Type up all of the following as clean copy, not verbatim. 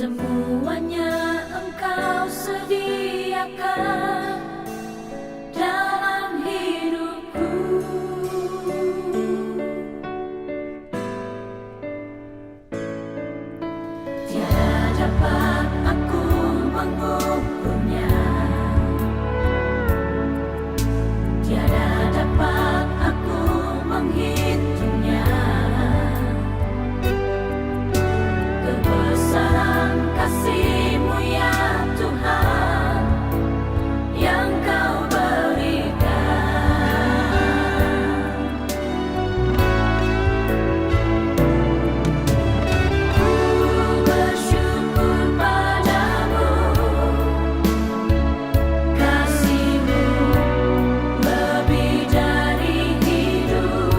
Semuanya Engkau sediakan dalam hidupku. Tiada dapat aku mengukurnya, tiada dapat aku menghitungnya. Kebesaran kasih-Mu ya Tuhan yang Kau berikan. Ku bersyukur padamu, kasih-Mu lebih dari hidup.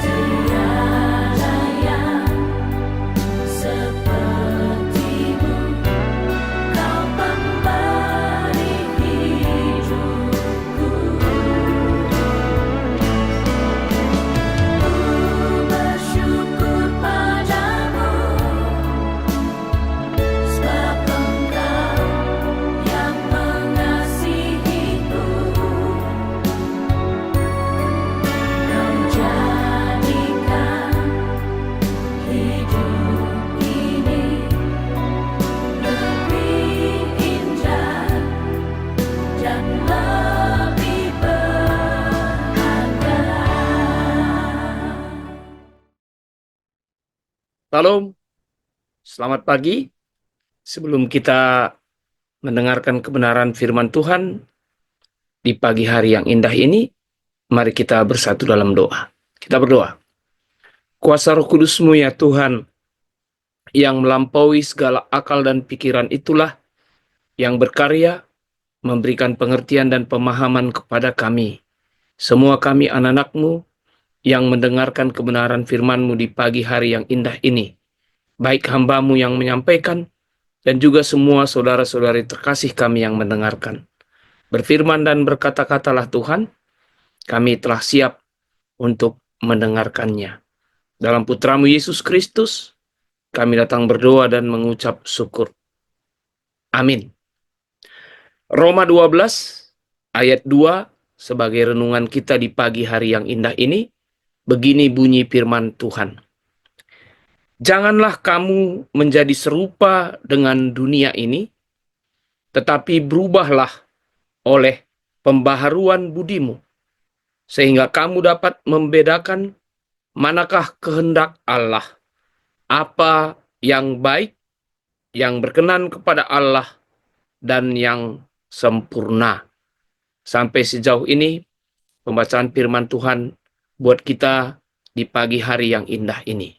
Tiada yang seperti-Mu, Kau pemberi hidupku. Ku bersyukur padamu, sebab Engkau yang mengasihiku. Kau jadikan hidup ini lebih indah dan lebih berharga. Salam, selamat pagi. Sebelum kita mendengarkan kebenaran firman Tuhan di pagi hari yang indah ini, mari kita bersatu dalam doa. Kita berdoa. Kuasa Roh Kudus-Mu ya Tuhan, yang melampaui segala akal dan pikiran itulah yang berkarya, memberikan pengertian dan pemahaman kepada kami. Semua kami anak-anak-Mu yang mendengarkan kebenaran firman-Mu di pagi hari yang indah ini. Baik hamba-Mu yang menyampaikan, dan juga semua saudara-saudari terkasih kami yang mendengarkan. Berfirman dan berkata-katalah Tuhan, kami telah siap untuk mendengarkannya. Dalam Putra-Mu Yesus Kristus, kami datang berdoa dan mengucap syukur. Amin. Roma 12 ayat 2 sebagai renungan kita di pagi hari yang indah ini, begini bunyi firman Tuhan. Janganlah kamu menjadi serupa dengan dunia ini, tetapi berubahlah oleh pembaharuan budimu, sehingga kamu dapat membedakan manakah kehendak Allah, apa yang baik, yang berkenan kepada Allah, dan yang sempurna. Sampai sejauh ini, pembacaan firman Tuhan buat kita di pagi hari yang indah ini.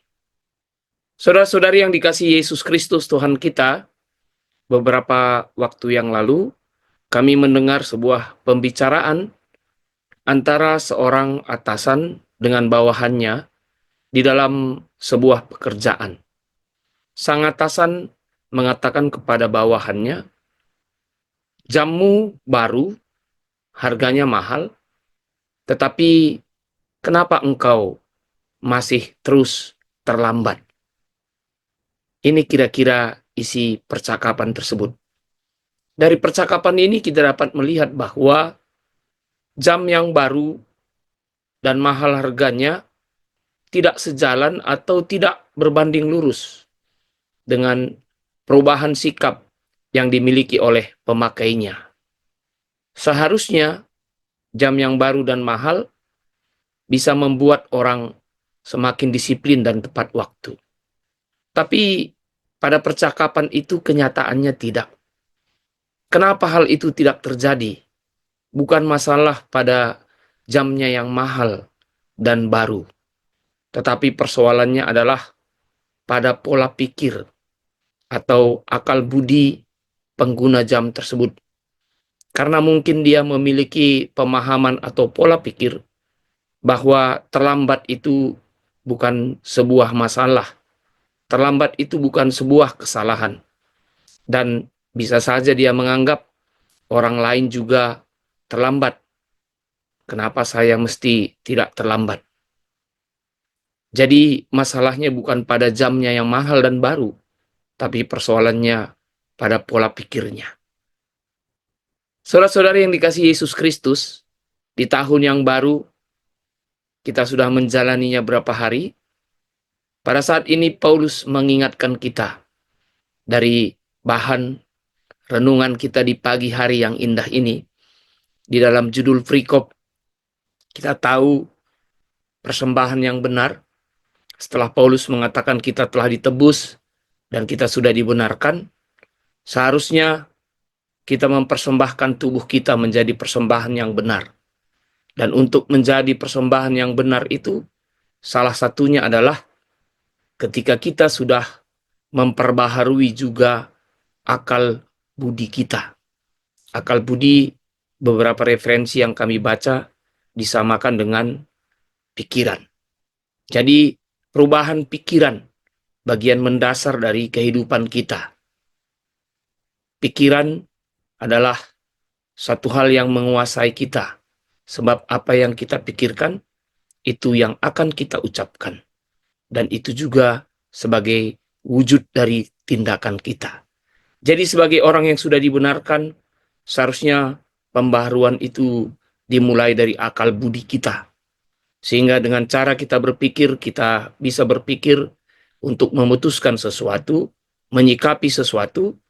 Saudara-saudari yang dikasihi Yesus Kristus Tuhan kita, beberapa waktu yang lalu, kami mendengar sebuah pembicaraan antara seorang atasan dengan bawahannya di dalam sebuah pekerjaan. Sang atasan mengatakan kepada bawahannya, jammu baru, harganya mahal, tetapi kenapa engkau masih terus terlambat? Ini kira-kira isi percakapan tersebut. Dari percakapan ini kita dapat melihat bahwa jam yang baru dan mahal harganya tidak sejalan atau tidak berbanding lurus dengan perubahan sikap yang dimiliki oleh pemakainya. Seharusnya jam yang baru dan mahal bisa membuat orang semakin disiplin dan tepat waktu. Tapi pada percakapan itu kenyataannya tidak. Kenapa hal itu tidak terjadi? Bukan masalah pada jamnya yang mahal dan baru, tetapi persoalannya adalah pada pola pikir atau akal budi pengguna jam tersebut. Karena mungkin dia memiliki pemahaman atau pola pikir bahwa terlambat itu bukan sebuah masalah. Terlambat itu bukan sebuah kesalahan. Dan bisa saja dia menganggap orang lain juga terlambat. Kenapa saya mesti tidak terlambat? Jadi masalahnya bukan pada jamnya yang mahal dan baru, tapi persoalannya pada pola pikirnya. Saudara-saudara yang dikasihi Yesus Kristus, di tahun yang baru kita sudah menjalaninya berapa hari. Pada saat ini Paulus mengingatkan kita dari bahan renungan kita di pagi hari yang indah ini. Di dalam judul Frikop, kita tahu persembahan yang benar. Setelah Paulus mengatakan kita telah ditebus dan kita sudah dibenarkan, seharusnya kita mempersembahkan tubuh kita menjadi persembahan yang benar. Dan untuk menjadi persembahan yang benar itu, salah satunya adalah ketika kita sudah memperbaharui juga akal budi kita. Akal budi, beberapa referensi yang kami baca disamakan dengan pikiran. Jadi perubahan pikiran bagian mendasar dari kehidupan kita. Pikiran adalah satu hal yang menguasai kita. Sebab apa yang kita pikirkan, itu yang akan kita ucapkan. Dan itu juga sebagai wujud dari tindakan kita. Jadi sebagai orang yang sudah dibenarkan, seharusnya pembaharuan itu dimulai dari akal budi kita. Sehingga dengan cara kita berpikir, kita bisa berpikir untuk memutuskan sesuatu, menyikapi sesuatu.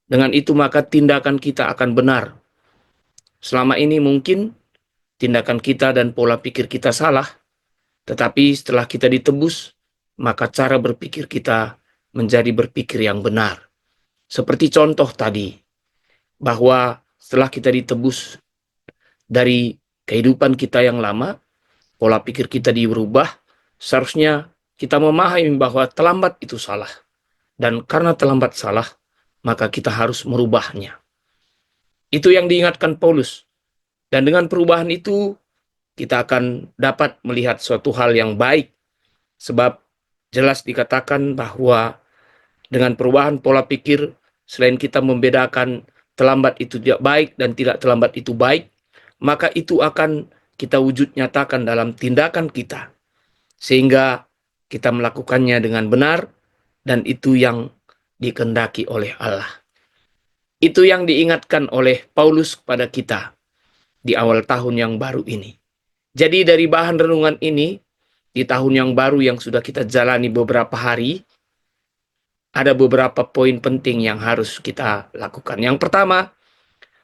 Dengan itu maka tindakan kita akan benar. Selama ini mungkin tindakan kita dan pola pikir kita salah, tetapi setelah kita ditebus, maka cara berpikir kita menjadi berpikir yang benar. Seperti contoh tadi, bahwa setelah kita ditebus dari kehidupan kita yang lama, pola pikir kita dirubah, seharusnya kita memahami bahwa terlambat itu salah. Dan karena terlambat salah, maka kita harus merubahnya. Itu yang diingatkan Paulus. Dan dengan perubahan itu, kita akan dapat melihat suatu hal yang baik. Sebab jelas dikatakan bahwa dengan perubahan pola pikir, selain kita membedakan terlambat itu tidak baik dan tidak terlambat itu baik, maka itu akan kita wujud nyatakan dalam tindakan kita. Sehingga kita melakukannya dengan benar, dan itu yang dikehendaki oleh Allah. Itu yang diingatkan oleh Paulus kepada kita di awal tahun yang baru ini. Jadi dari bahan renungan ini, di tahun yang baru yang sudah kita jalani beberapa hari, ada beberapa poin penting yang harus kita lakukan. Yang pertama,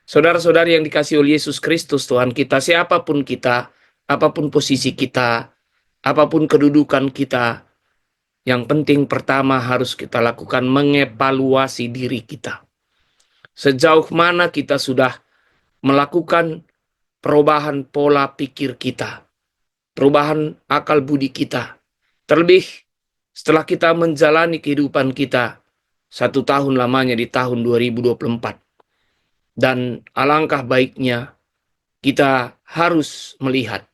saudara-saudari yang dikasihi oleh Yesus Kristus Tuhan kita, siapapun kita, apapun posisi kita, apapun kedudukan kita, yang penting pertama harus kita lakukan mengevaluasi diri kita. Sejauh mana kita sudah melakukan perubahan pola pikir kita, perubahan akal budi kita. Terlebih setelah kita menjalani kehidupan kita 1 tahun lamanya di tahun 2024. Dan alangkah baiknya kita harus melihat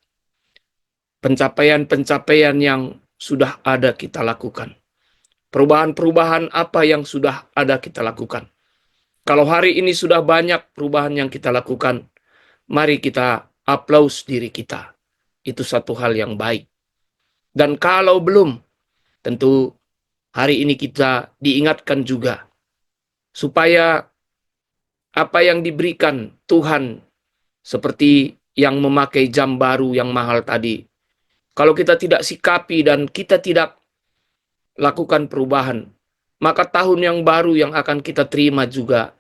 pencapaian-pencapaian yang sudah ada kita lakukan. Perubahan-perubahan apa yang sudah ada kita lakukan. Kalau hari ini sudah banyak perubahan yang kita lakukan, mari kita aplaus diri kita. Itu satu hal yang baik. Dan kalau belum, tentu hari ini kita diingatkan juga supaya apa yang diberikan Tuhan, seperti yang memakai jam baru yang mahal tadi, kalau kita tidak sikapi dan kita tidak lakukan perubahan, maka tahun yang baru yang akan kita terima juga,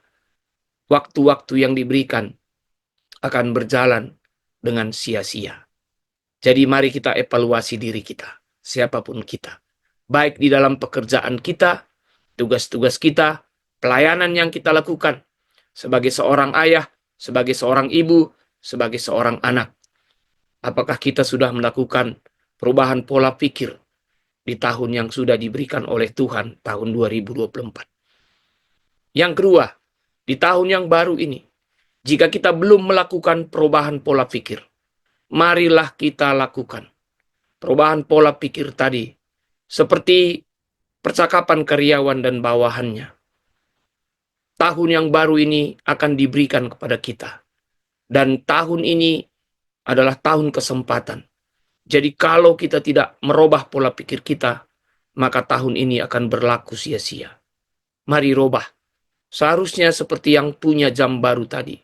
waktu-waktu yang diberikan akan berjalan dengan sia-sia. Jadi mari kita evaluasi diri kita, siapapun kita. Baik di dalam pekerjaan kita, tugas-tugas kita, pelayanan yang kita lakukan, sebagai seorang ayah, sebagai seorang ibu, sebagai seorang anak. Apakah kita sudah melakukan perubahan pola pikir di tahun yang sudah diberikan oleh Tuhan, tahun 2024. Yang kedua, di tahun yang baru ini, jika kita belum melakukan perubahan pola pikir, marilah kita lakukan perubahan pola pikir tadi, seperti percakapan karyawan dan bawahannya. Tahun yang baru ini akan diberikan kepada kita. Dan tahun ini adalah tahun kesempatan Jadi kalau kita tidak merubah pola pikir kita, maka tahun ini akan berlaku sia-sia. Mari rubah. Seharusnya seperti yang punya jam baru tadi.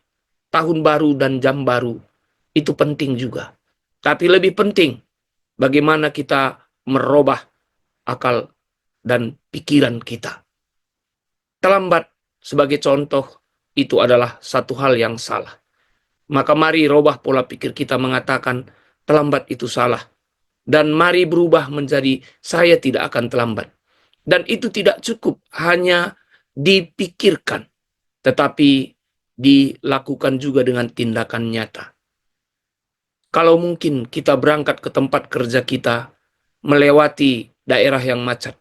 Tahun baru dan jam baru itu penting juga. Tapi lebih penting bagaimana kita merubah akal dan pikiran kita. Terlambat sebagai contoh itu adalah satu hal yang salah. Maka mari rubah pola pikir kita mengatakan terlambat itu salah. Dan mari berubah menjadi saya tidak akan terlambat. Dan itu tidak cukup hanya dipikirkan, tetapi dilakukan juga dengan tindakan nyata. Kalau mungkin kita berangkat ke tempat kerja kita, melewati daerah yang macet,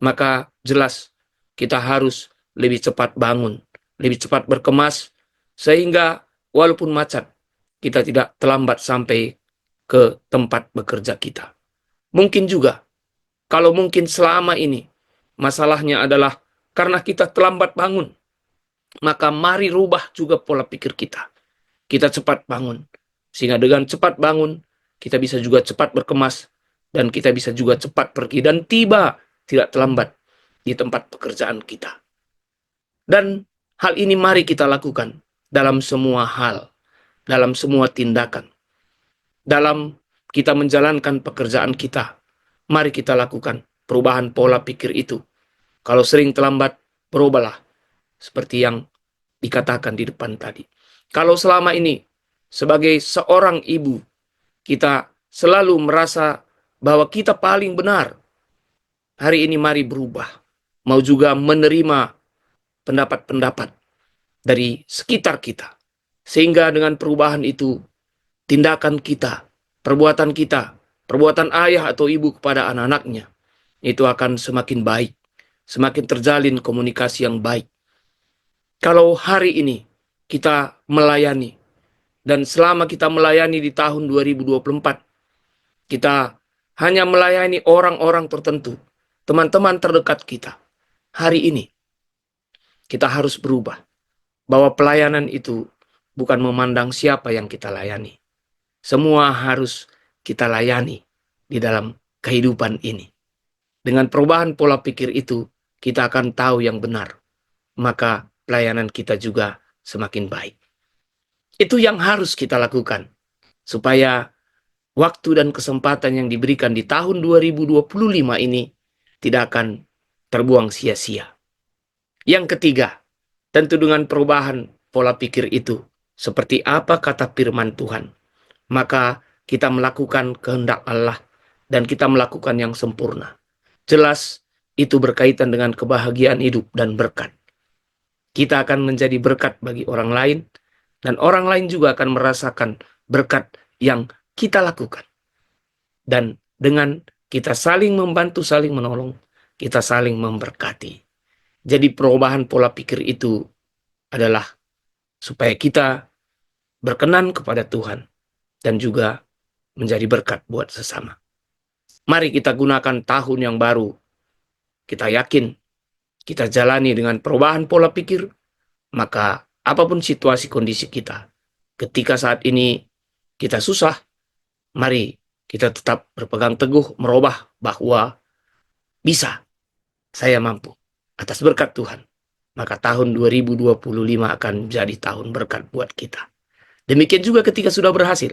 maka jelas kita harus lebih cepat bangun, lebih cepat berkemas, sehingga walaupun macet, kita tidak terlambat sampai ke tempat bekerja kita. Mungkin juga, kalau mungkin selama ini masalahnya adalah karena kita terlambat bangun, maka mari rubah juga pola pikir kita. Kita cepat bangun, sehingga dengan cepat bangun, kita bisa juga cepat berkemas, dan kita bisa juga cepat pergi dan tiba tidak terlambat di tempat pekerjaan kita. Dan hal ini mari kita lakukan dalam semua hal, dalam semua tindakan. Dalam kita menjalankan pekerjaan kita, mari kita lakukan perubahan pola pikir itu. Kalau sering terlambat, berubahlah seperti yang dikatakan di depan tadi. Kalau selama ini sebagai seorang ibu kita selalu merasa bahwa kita paling benar, hari ini mari berubah. Mau juga menerima pendapat-pendapat dari sekitar kita. Sehingga dengan perubahan itu, tindakan kita, perbuatan ayah atau ibu kepada anak-anaknya, itu akan semakin baik, semakin terjalin komunikasi yang baik. Kalau hari ini kita melayani, dan selama kita melayani di tahun 2024, kita hanya melayani orang-orang tertentu, teman-teman terdekat kita. Hari ini, kita harus berubah, bahwa pelayanan itu bukan memandang siapa yang kita layani. Semua harus kita layani di dalam kehidupan ini. Dengan perubahan pola pikir itu, kita akan tahu yang benar. Maka pelayanan kita juga semakin baik. Itu yang harus kita lakukan. Supaya waktu dan kesempatan yang diberikan di tahun 2025 ini tidak akan terbuang sia-sia. Yang ketiga, tentu dengan perubahan pola pikir itu, seperti apa kata firman Tuhan, maka kita melakukan kehendak Allah dan kita melakukan yang sempurna. Jelas itu berkaitan dengan kebahagiaan hidup dan berkat. Kita akan menjadi berkat bagi orang lain, dan orang lain juga akan merasakan berkat yang kita lakukan. Dan dengan kita saling membantu, saling menolong, kita saling memberkati. Jadi perubahan pola pikir itu adalah supaya kita berkenan kepada Tuhan dan juga menjadi berkat buat sesama. Mari kita gunakan tahun yang baru. Kita yakin kita jalani dengan perubahan pola pikir, maka apapun situasi kondisi kita, ketika saat ini kita susah, mari kita tetap berpegang teguh merubah bahwa bisa, saya mampu atas berkat Tuhan. Maka tahun 2025 akan menjadi tahun berkat buat kita. Demikian juga ketika sudah berhasil.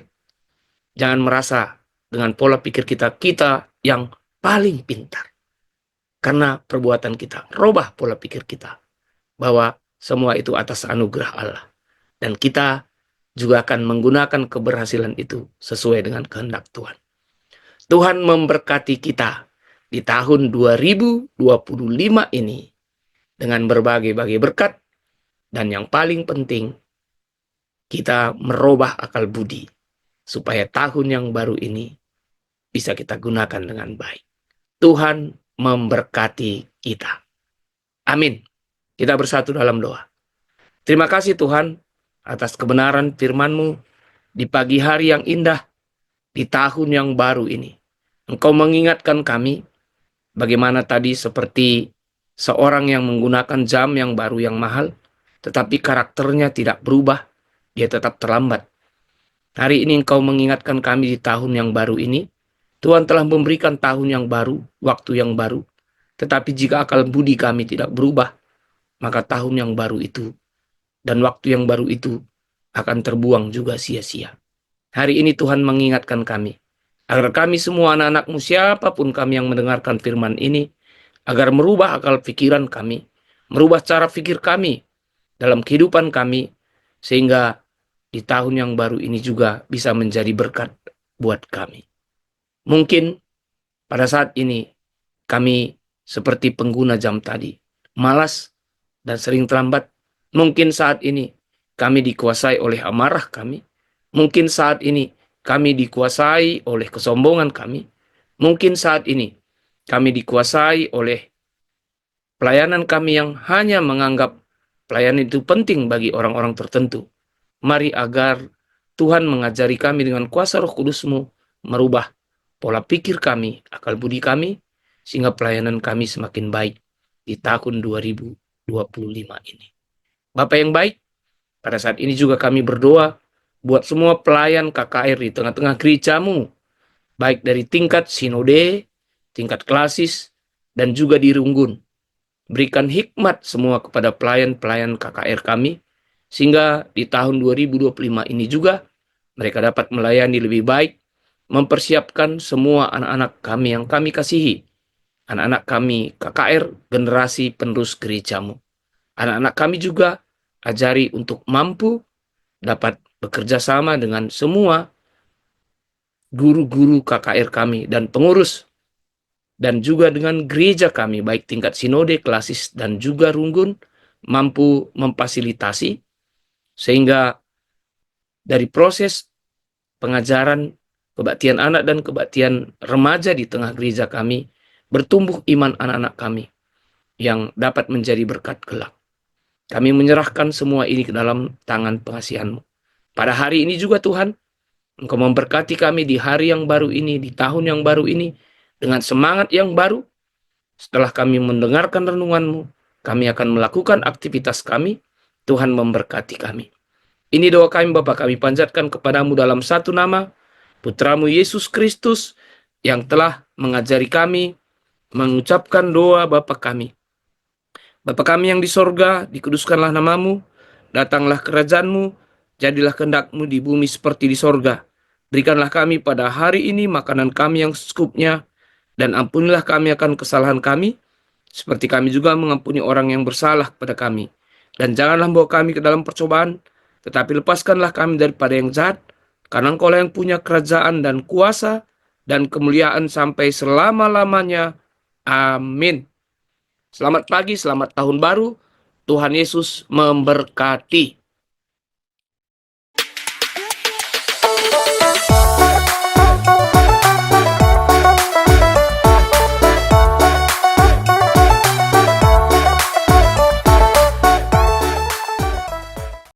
Jangan merasa dengan pola pikir kita yang paling pintar. Karena perbuatan kita, rubah pola pikir kita. Bahwa semua itu atas anugerah Allah. Dan kita juga akan menggunakan keberhasilan itu sesuai dengan kehendak Tuhan. Tuhan memberkati kita di tahun 2025 ini dengan berbagai-bagai berkat, dan yang paling penting, kita merubah akal budi, supaya tahun yang baru ini bisa kita gunakan dengan baik. Tuhan memberkati kita. Amin. Kita bersatu dalam doa. Terima kasih Tuhan atas kebenaran firman-Mu di pagi hari yang indah, di tahun yang baru ini. Engkau mengingatkan kami bagaimana tadi seperti seorang yang menggunakan jam yang baru yang mahal, tetapi karakternya tidak berubah, dia tetap terlambat. Hari ini Engkau mengingatkan kami di tahun yang baru ini, Tuhan telah memberikan tahun yang baru, waktu yang baru. Tetapi jika akal budi kami tidak berubah, maka tahun yang baru itu dan waktu yang baru itu akan terbuang juga sia-sia. Hari ini Tuhan mengingatkan kami, agar kami semua anak-anakmu, siapapun kami yang mendengarkan firman ini, agar merubah akal pikiran kami, merubah cara pikir kami dalam kehidupan kami, sehingga di tahun yang baru ini juga bisa menjadi berkat buat kami. Mungkin pada saat ini kami seperti pengguna jam tadi, malas dan sering terlambat. Mungkin saat ini kami dikuasai oleh amarah kami. Mungkin saat ini kami dikuasai oleh kesombongan kami. Mungkin saat ini kami dikuasai oleh pelayanan kami yang hanya menganggap pelayanan itu penting bagi orang-orang tertentu. Mari agar Tuhan mengajari kami dengan kuasa Roh Kudus-Mu merubah pola pikir kami, akal budi kami, sehingga pelayanan kami semakin baik di tahun 2025 ini. Bapak yang baik, pada saat ini juga kami berdoa buat semua pelayan KKR di tengah-tengah gerejamu, baik dari tingkat sinode, tingkat klasis, dan juga di Runggun. Berikan hikmat semua kepada pelayan-pelayan KKR kami, sehingga di tahun 2025 ini juga mereka dapat melayani lebih baik, mempersiapkan semua anak-anak kami yang kami kasihi, anak-anak kami KKR generasi penerus gerejamu. Anak-anak kami juga ajari untuk mampu dapat bekerja sama dengan semua guru-guru KKR kami dan pengurus, dan juga dengan gereja kami, baik tingkat sinode, klasis, dan juga Runggun, mampu memfasilitasi, sehingga dari proses pengajaran kebaktian anak dan kebaktian remaja di tengah gereja kami, bertumbuh iman anak-anak kami yang dapat menjadi berkat kelak. Kami menyerahkan semua ini ke dalam tangan pengasihan-Mu. Pada hari ini juga Tuhan, Engkau memberkati kami di hari yang baru ini, di tahun yang baru ini, dengan semangat yang baru. Setelah kami mendengarkan renungan-Mu, kami akan melakukan aktivitas kami. Tuhan memberkati kami. Ini doa kami Bapa, kami panjatkan kepadamu dalam satu nama, Putramu Yesus Kristus, yang telah mengajari kami mengucapkan doa Bapa kami. Bapa kami yang di sorga, dikuduskanlah namamu, datanglah kerajaanmu, jadilah kehendak-Mu di bumi seperti di sorga. Berikanlah kami pada hari ini makanan kami yang secukupnya, dan ampunilah kami akan kesalahan kami, seperti kami juga mengampuni orang yang bersalah kepada kami. Dan janganlah bawa kami ke dalam percobaan, tetapi lepaskanlah kami daripada yang jahat, karena Engkau yang punya kerajaan dan kuasa dan kemuliaan sampai selama-lamanya. Amin. Selamat pagi, selamat tahun baru. Tuhan Yesus memberkati.